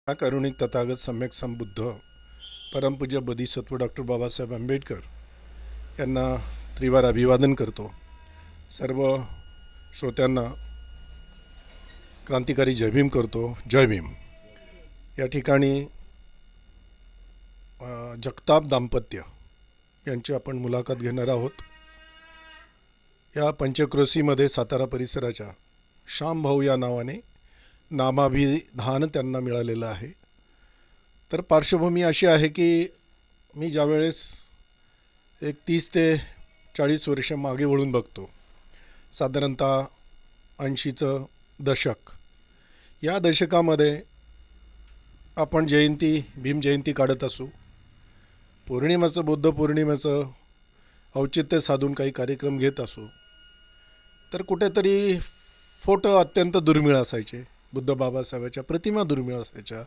हा करुणिक तथागत सम्यक संबुद्ध परमपूज्य बोधिसत्व डॉक्टर बाबासाहेब आंबेडकर यांना त्रिवार अभिवादन करतो. सर्व श्रोत्यांना क्रांतिकारी जय भीम करतो. जय भीम. या ठिकाणी जगताप दाम्पत्य यांची आपण मुलाखत घेणार आहोत. या पंचक्रोशीमध्ये सातारा परिसराच्या श्यामभाऊ या नावाने नामाभिधान त्यांना मिळालेलं आहे. तर पार्श्वभूमी अशी आहे की मी ज्यावेळेस एक 30 ते 40 वर्ष मागे वळून बघतो, साधारणतः 80चं दशक, या दशकामध्ये आपण जयंती भीम जयंती काढत असू, पौर्णिमेचं बुद्ध पौर्णिमेचं औचित्य साधून काही कार्यक्रम घेत असू, तर कुठेतरी फोटो अत्यंत दुर्मिळ असायचे. बुद्ध बाबासाहेबाच्या प्रतिमा दुर्मिळ असायच्या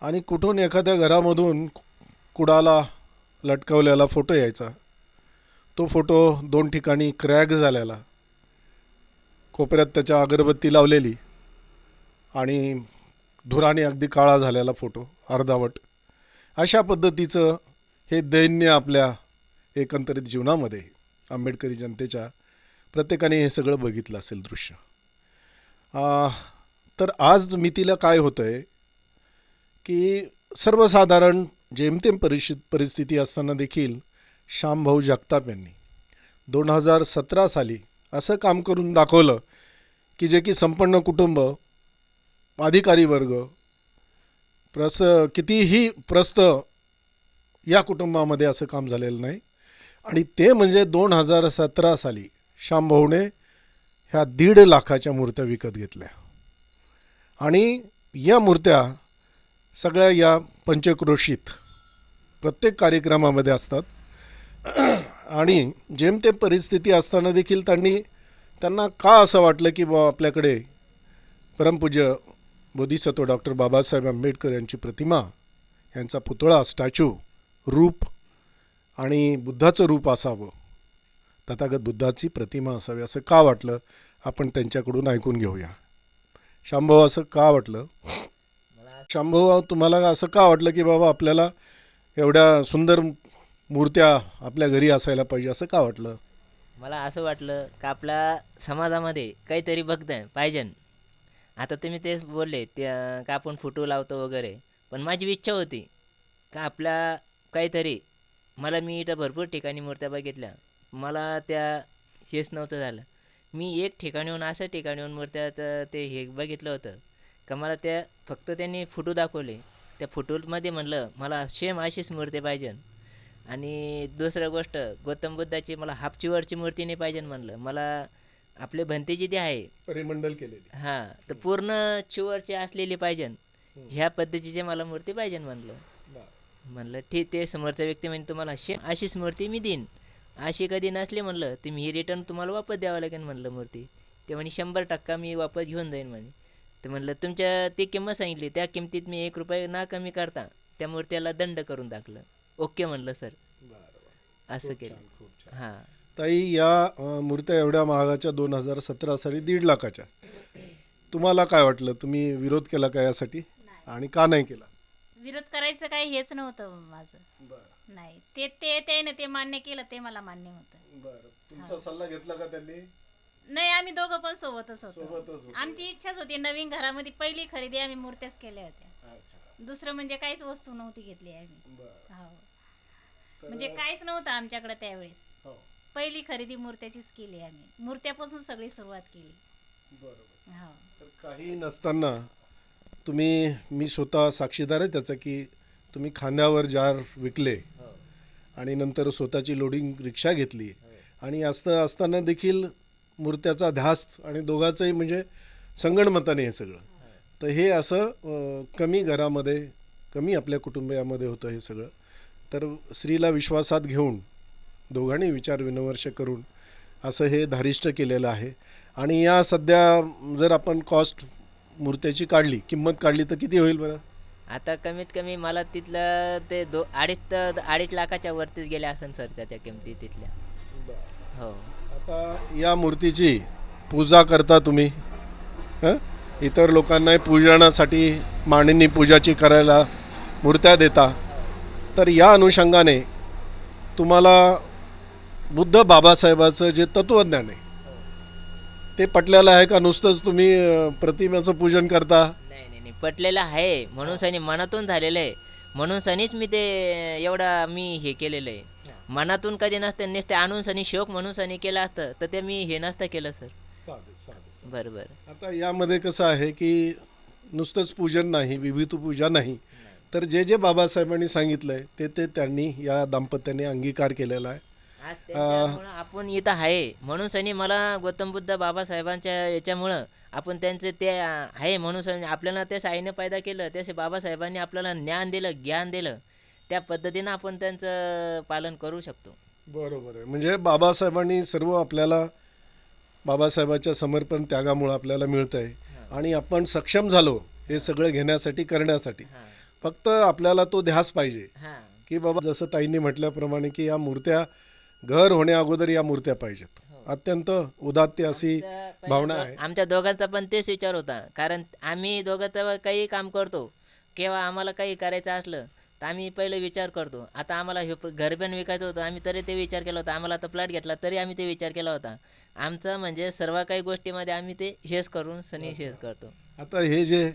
आणि कुठून एखाद्या घरामधून कुडाला लटकवलेला फोटो यायचा. तो फोटो 2 ठिकाणी क्रॅक झालेला, कोपऱ्यात त्याच्या अगरबत्ती लावलेली आणि धुराने अगदी काळा झालेला फोटो अर्धावट. अशा पद्धतीचं हे दैन्य आपल्या एकंदरीत जीवनामध्ये आंबेडकरी जनतेच्या प्रत्येकाने हे सगळं बघितलं असेल दृश्य. तर आज मितीला काय होतं आहे की सर्वसाधारण जेमतेम परिस्थिती असताना देखील श्यामभाऊ जगताप यांनी 2017 साली असं काम करून दाखवलं की जे की संपन्न कुटुंब, अधिकारी वर्ग, कितीही प्रस्त या कुटुंबामध्ये असं काम झालेलं नाही. आणि ते म्हणजे 2017 साली श्यामभाऊने ह्या 1.5 लाखाच्या मूर्त्या विकत घेतल्या. आणि या मूर्त्या सगळ्या या पंचक्रोशीत प्रत्येक कार्यक्रमामध्ये असतात. आणि जेमतेम परिस्थिती असताना देखील त्यांना का असं वाटलं की बा आपल्याकडे परमपूज्य बोधिसत्व डॉक्टर बाबासाहेब आंबेडकर यांची प्रतिमा, यांचा पुतळा, स्टॅच्यू, रूप आणि बुद्धाचं रूप असावं, तथागत बुद्धाची प्रतिमा असावी असं का वाटलं, आपण त्यांच्याकडून ऐकून घेऊया. श्यामभाऊ, असं का वाटलं? श्यामभाऊ, तुम्हाला असं का वाटलं की बाबा आपल्याला एवढ्या सुंदर मूर्त्या आपल्या घरी असायला पाहिजे, असं का वाटलं? मला असं वाटलं का आपल्या समाजामध्ये काहीतरी बघताय पाहिजे. आता तुम्ही तेच बोलले ते का आपण फोटो लावतो वगैरे, पण माझी इच्छा होती का आपल्या काहीतरी, मी इथं भरपूर ठिकाणी मूर्त्या बघितल्या, मला त्या हेच नव्हतं झालं. मी एक ठिकाणीहून असं ठिकाणीहून मूर्त्याचं ते हे बघितलं होतं का मला त्या फक्त त्यांनी फोटो दाखवले, त्या फोटोमध्ये म्हणलं मला सेम अशीच मूर्ती पाहिजे. आणि दुसरं गोष्ट, गौतम बुद्धाची मला हाफचीवरची मूर्ती नाही पाहिजे म्हणलं, मला आपले भंतेजी ते आहे परिमंडल केलेली, हां, तर पूर्ण चिवरची असलेली पाहिजे, ह्या पद्धतीची मला मूर्ती पाहिजे म्हणलं. म्हणलं ठीक, ते समोरचा व्यक्ती म्हणजे तुम्हाला अशीच मूर्ती मी देईन, अशी कधी नसली म्हणलं तुम्ही ही रिटर्न तुम्हाला वापस द्यावं लागेल म्हणलं मूर्ती. ते म्हणे 100% मी वापस घेऊन जाईन म्हणे. तर म्हणलं तुमच्या ती किंमत सांगितली, त्या किमतीत मी 1 रुपया ना कमी करता त्या मूर्त्याला दंड करून टाकलं. ओके म्हणलं सर, असं केलं. हां. ताई, या मूर्त्या एवढ्या महागाच्या 2017 साली 1.5 लाखाच्या, तुम्हाला काय वाटलं? तुम्ही विरोध केला का यासाठी आणि का नाही केला? विरोध करायचं काही हेच नव्हतं माझं. नाही, ते ते ते ना ते मान्य केलं, ते मला मान्य होतं. बरं, तुमचा सल्ला घेतला का त्यांनी? नाही, आम्ही दोघं पण सोबतच होतो. सोबतच होतो. आमची इच्छाच होती, नवीन घरामध्ये पहिली खरेदी आम्ही मूर्त्याच केल्या होत्या. अच्छा, दुसरं म्हणजे काहीच वस्तू नव्हती घेतली आम्ही. बरं. हो, म्हणजे काहीच नव्हतं आमच्याकडे त्यावेळेस. हो, पहिली खरेदी मूर्त्याचीच केली आम्ही, मूर्त्यापासून सगळी सुरुवात केली. बरोबर. हो. तर काही नसताना तुम्ही, मी स्वतः साक्षीदार आहे त्याचं, की तुम्ही खांद्यावर जार विकले हो. आणि नंतर स्वतःची लोडिंग रिक्षा घेतली आणि असं असताना देखील मूर्त्याचा ध्यास आणि दोघांचंही म्हणजे संगणमताने हे सगळं. तर हे असं कमी घरामध्ये, कमी आपल्या कुटुंबियामध्ये होतं हे सगळं. तर स्त्रीला विश्वासात घेऊन दोघांनी विचार विनिमर्श करून असं हे धारिष्ट केलेलं आहे. आणि या सध्या जर आपण कॉस्ट मूर्त्याची काढली, किंमत काढली, तर किती होईल बरं? आता कमीत कमी मला तिथलं ते 2.5 लाखाच्या वरतीच गेल्या असेल सर त्याच्या किमती तिथल्या. हो. आता या मूर्तीची पूजा करता तुम्ही, हं? इतर लोकांना पूजनासाठी मांडणी पूजाची करायला मूर्त्या देता, तर या अनुषंगाने तुम्हाला बुद्ध बाबासाहेबाचं जे तत्त्वज्ञान आहे ते पटलेलं आहे का नुसतंच तुम्ही प्रतिमेचं पूजन करता? नाही पटलेलं आहे म्हणून सनी मनातून झालेलं आहे, म्हणून सनीच मी ते एवढा मी हे केलेलं आहे. मनातून कधी नसतं, नुसते आणून सनी शोक म्हणून सनी केलं असतं तर ते मी हे नसतं केलं सर. बरं बरं. आता यामध्ये कसं आहे की नुसतंच पूजन नाही, विविध पूजा नाही, तर जे जे बाबासाहेबांनी सांगितलंय ते ते त्यांनी या दाम्पत्याने अंगीकार केलेला आहे. आज त्यांच्यामुळं आपण इथं आहे म्हणून सनी मला गौतम बुद्ध बाबासाहेबांच्या याच्यामुळं आपण त्यांचे ते आहे म्हणून सनी आपल्याला ते साईने पैदा केलं, तसे बाबासाहेबांनी आपल्याला ज्ञान दिलं, ज्ञान दिलं, त्या पद्धतीनं आपण त्यांचं पालन करू शकतो. बरोबर आहे. म्हणजे बाबासाहेबांनी सर्व आपल्याला बाबासाहेबाच्या समर्पण त्यागामुळे आपल्याला मिळतं आहे आणि आपण सक्षम झालो हे सगळं घेण्यासाठी करण्यासाठी. हां फक्त आपल्याला तो ध्यास पाहिजे हां की बाबा जसं ताईंनी म्हटल्याप्रमाणे की या मूर्त्या घर होण्या अगोदर या मूर्त्या पाहिजेत. अत्यंत उदात्त अशी आमचा भावना पहिला आहे. आमच्या दोघांचा पण तेच विचार होता, कारण आम्ही दोघं तेव्हा काही काम करतो, केव्हा आम्हाला काही करायचं असलं तर आम्ही पहिले विचार करतो. आता आम्हाला हे घर पण विकायचं होतं, आम्ही तरी ते विचार केला होता. आम्हाला आता प्लॉट घेतला तरी आम्ही ते विचार केला होता. आमचं म्हणजे सर्व काही गोष्टीमध्ये आम्ही ते शेअर्स करून सनी शेअर्स करतो. आता हे जे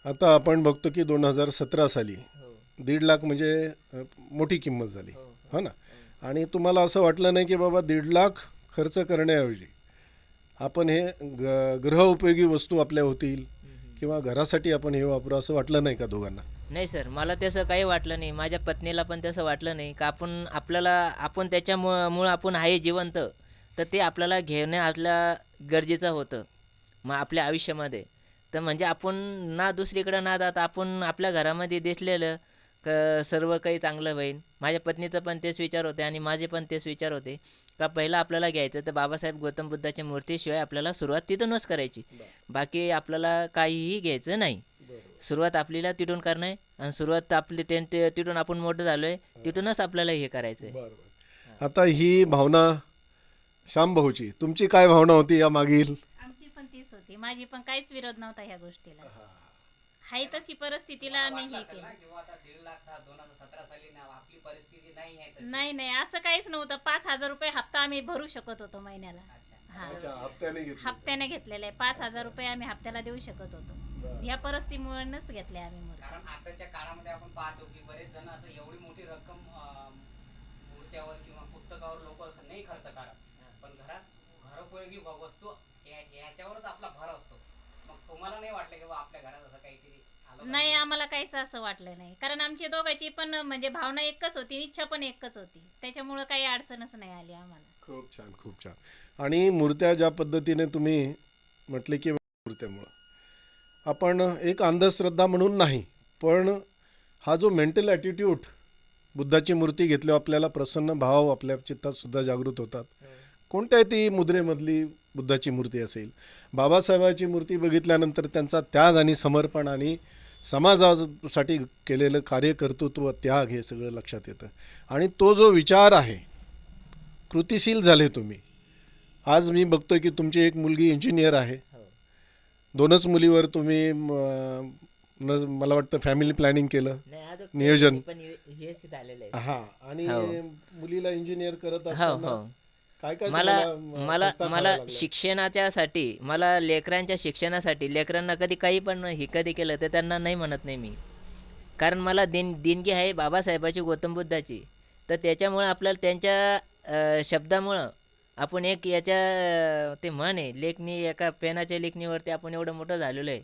आता आपण बघतो की 2017 साली हो 1.5 लाख म्हणजे मोठी किंमत झाली, हो हो ना. आणि तुम्हाला असं वाटलं नाही की बाबा 1.5 लाख खर्च करण्याऐवजी आपण हे गृहउपयोगी वस्तू आपल्या होतील किंवा घरासाठी आपण हे वापरू, असं वाटलं नाही का दोघांना? नाही सर, मला तसं काही वाटलं नाही, माझ्या पत्नीला पण तसं वाटलं नाही का आपण त्याच्यामुळं आपण आहे जिवंत, तर ते आपल्याला घेणं आपल्या गरजेचं होतं मग आपल्या आयुष्यामध्ये. तर म्हणजे आपण ना दुसरीकडं ना जाता आपण आपल्या घरामध्ये दिसलेलं सर्व काही चांगलं होईल. माझ्या पत्नीचं पण तेच विचार होते आणि माझे पण तेच विचार होते का पहिलं आपल्याला घ्यायचं तर बाबासाहेब गौतम बुद्धाच्या मूर्तीशिवाय आपल्याला सुरुवात तिथूनच करायची, बाकी आपल्याला काहीही घ्यायचं नाही. सुरुवात आपल्याला तिथून करणं आहे आणि सुरुवात आपली तिथून आपण मोठं झालोय तिथूनच आपल्याला हे करायचं आहे. बरोबर. आता ही भावना श्यामभाऊची, तुमची काय भावना होती या मागील? आमची पण तीच होती, माझी पण काहीच विरोध नव्हता ह्या गोष्टीला. हाय तशी परिस्थितीला आम्ही हे केलं. नाही नाही असं काहीच नव्हतं. 5,000 रुपये हप्ता आम्ही भरू शकत होतो महिन्याला. हा हप्त्याने घेतलेले आहे. 5,000 रुपये आम्ही हप्त्याला देऊ शकत होतो. या परिस्थितीमुळेच घेतले आम्ही मूर्ती. कारण आताच्या काळामध्ये आपण पाहतो की बरेच जण असं एवढी मोठी रक्कम मूर्त्यावर किंवा पुस्तकावर लोक नाही खर्च करत, पण घरोपयोगी वस्तू याच्यावरच आपला भर असतो. मग तुम्हाला नाही वाटलं की बा आपल्या घरात असं काहीतरी आलं नाही आम्हाला काहीच असं वाटलं नाही, कारण आमची दोघांची पण म्हणजे भावना एकच होती, इच्छा पण एकच होती, त्याच्यामुळं काही अडचणच नाही आली आम्हाला. खूप छान, खूप छान. आणि मूर्त्या ज्या पद्धतीने तुम्ही म्हटले की मूर्त्यामुळं आपण एक अंधश्रद्धा म्हणून नाही, पण हा जो मेंटल ॲटिट्यूड, बुद्धाची मूर्ती घेतल्यावर आपल्याला प्रसन्न भाव आपल्या चित्तात सुद्धा जागृत होतात. कोणत्याही ती मुद्रेमधली बुद्धाची मूर्ती असेल, बाबासाहेबाची मूर्ती बघितल्यानंतर त्यांचा त्याग आणि समर्पण आणि समाजासाठी केलेलं कार्य, कर्तृत्व, त्याग हे सगळं लक्षात येतं. आणि तो जो विचार आहे, कृतिशील झाले तुम्ही. आज मी बघतोय की तुमची एक मुलगी इंजिनियर आहे, हो 2च मुलीवर तुम्ही मला वाटतं फॅमिली प्लॅनिंग केलं, नाही अजून नियोजन. पण हेच झालेलं आहे. हा. आणि हो. मुलीला इंजिनियर करत हो असताना हो काय काय मला तुम्हाला, मला पस्ताव मला करावा लागला? शिक्षणाच्यासाठी, मला लेकरांच्या शिक्षणासाठी, लेकरांना कधी काही पण हे कधी केलं तर त्यांना नाही म्हणत नाही मी, कारण मला देणगी आहे बाबासाहेबाची गौतम बुद्धाची. तर त्याच्यामुळं आपल्याला त्यांच्या शब्दामुळं आपण एक याच्या ते म्हण आहे लेखणी, एका पेनाच्या लेखणीवरती आपण एवढं मोठं झालेलो आहे.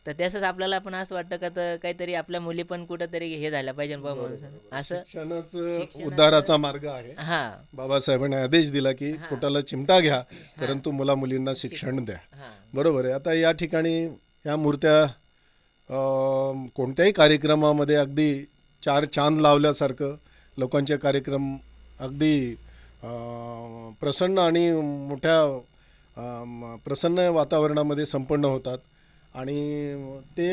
तर त्याचंच आपल्याला पण असं वाटतं का तर काहीतरी आपल्या मुली पण कुठंतरी हे झाल्या पाहिजे बा म्हणून असं. शिक्षणच उद्धाराचा मार्ग आहे. हां बाबासाहेबांनी आदेश दिला की हां. पोटाला चिमटा घ्या, परंतु मुला मुलींना शिक्षण द्या. हां बरोबर आहे. आता या ठिकाणी ह्या मूर्त्या कोणत्याही कार्यक्रमामध्ये अगदी 4 चांद लावल्यासारखं लोकांचे कार्यक्रम अगदी प्रसन्न आणि मोठ्या प्रसन्न वातावरणामध्ये संपन्न होतात आणि ते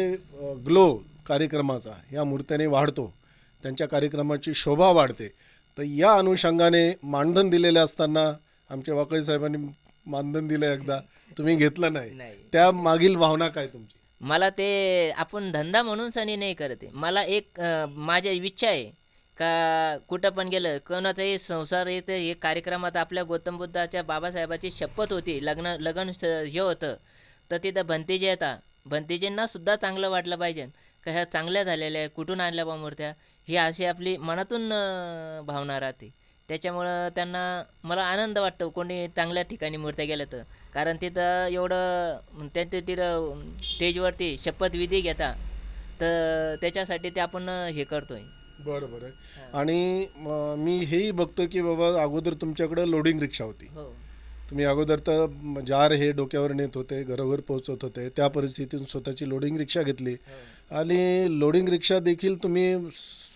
ग्लो कार्यक्रमाचा या मूर्त्याने वाढतो, त्यांच्या कार्यक्रमाची शोभा वाढते. तर या अनुषंगाने मानधन दिलेले असताना आमच्या वाकळे साहेबांनी मानधन दिलं एकदा, तुम्ही घेतलं नाही. नाही. त्या मागील भावना काय तुमची? मला ते आपण धंदा म्हणून सनी नाही करत आहे. मला एक माझ्या इच्छा आहे का कुठं पण गेलं कोणाचाही संसार येते हे कार्यक्रमात आपल्या गौतम बुद्धाच्या बाबासाहेबाची शपथ होती, लग्न हे होतं, तर तिथं भंतेजी येतात. भंतेजींना सुद्धा चांगलं वाटलं पाहिजे का ह्या चांगल्या झालेल्या आहे, कुठून आणल्या बा मूर्त्या, ही अशी आपली मनातून भावना राहते. त्याच्यामुळं त्यांना मला आनंद वाटतो कोणी चांगल्या ठिकाणी मूर्त्या गेल्या तर, कारण तिथं एवढं त्यांचं तिथं स्टेजवरती शपथविधी घेता, तर त्याच्यासाठी ते आपण हे करतोय. बरोबर आहे. आणि मी हेही बघतो की बाबा अगोदर तुमच्याकडे लोडिंग रिक्षा होती. हो तुम्ही अगोदर तर जार हे डोक्यावर नेत होते, घरोघर पोहोचत होते. त्या परिस्थितीतून स्वतःची लोडिंग रिक्षा घेतली आणि लोडिंग रिक्षा देखील तुम्ही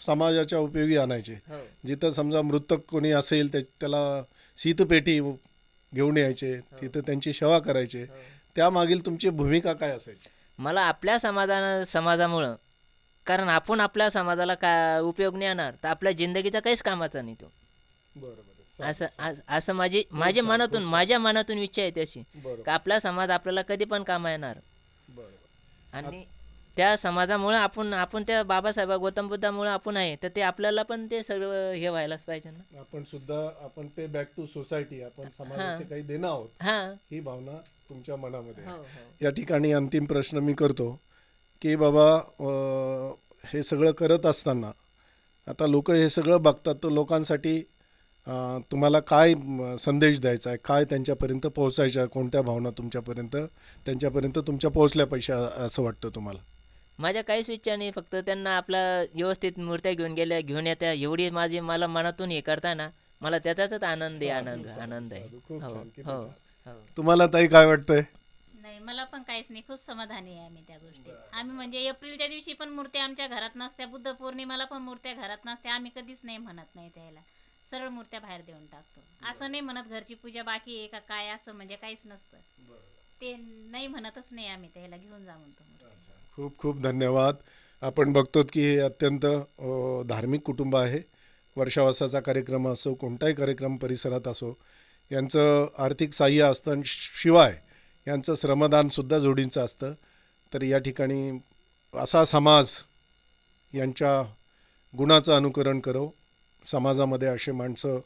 समाजाच्या उपयोगी आणायचे. हो जिथं समजा मृतक कोणी असेल त्याला शीतपेटी घेऊन यायचे, तिथं त्यांची सेवा करायचे. त्यामागील तुमची भूमिका काय असायची? मला आपल्या समाजामुळं, कारण आपण आपल्या समाजाला का उपयोग नाही येणार तर आपल्या जिंदगीचा काहीच कामाचा नाही तो. बरोबर असं माझ्या मनातून इच्छा आहे तशी का आपला समाज आपल्याला कधी पण कामा येणार. आणि त्या समाजामुळे आपण त्या बाबासाहेब गौतम बुद्धामुळे आपण आहे, तर ते आपल्याला पण ते सर्व हे व्हायलाच पाहिजे ना. आपण पे बॅक टू सोसायटी, आपण समाजाचे काही देणं आहोत, हा ही भावना तुमच्या मनामध्ये आहे. हो हो या ठिकाणी अंतिम प्रश्न मी करतो की बाबा हे सगळं करत असताना आता लोक हे सगळं बघतात, तर लोकांसाठी तुम्हाला काय संदेश द्यायचा आहे, काय त्यांच्यापर्यंत पोहोचायचं आहे, कोणत्या भावना त्यांच्यापर्यंत तुमच्या पोहोचल्या पाहिजे असं वाटतं तुम्हाला? माझ्या काहीच इच्छा नाही, फक्त त्यांना आपला व्यवस्थित मूर्त्या घेऊन येत्या एवढी मला मनातून हे करताना मला त्याचाच आनंद आहे. खूप हो छान, किती हो छान. हो तुम्हाला ताई काय वाटतंय? नाही, मला पण काहीच नाही, खूप समाधानी आहे आम्ही त्या गोष्टीत. आम्ही म्हणजे एप्रिलच्या दिवशी पण मूर्त्या आमच्या घरात नसत्या, बुद्ध पौर्णिमाला पण मूर्त्या घरात नसत्या, आम्ही कधीच नाही म्हणत नाही त्याला, सरळ मूर्त्या बाहेर देऊन टाकतो. असं नाही म्हणत घरची पूजा बाकी आहे का काय, असं म्हणजे काहीच नसतं. ते नाही म्हणतच नाही आम्ही त्याला, घेऊन जा म्हणतो मूर्त्या. खूप खूप धन्यवाद. आपण बघतो की हे अत्यंत धार्मिक कुटुंब आहे. वर्षावसाचा कार्यक्रम असो, कोणताही कार्यक्रम परिसरात असो, यांचं आर्थिक साह्य असतं आणि शिवाय यांचं श्रमदानसुद्धा जोडींचं असतं. तर या ठिकाणी असा समाज यांच्या गुणाचं अनुकरण करो, समाजामध्ये असे माणसं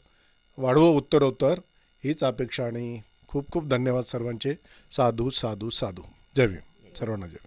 वाढवो उत्तरोत्तर, हीच अपेक्षा. आणि खूप खूप धन्यवाद सर्वांचे. साधू साधू साधू. जय भीम. सर्वांना जय.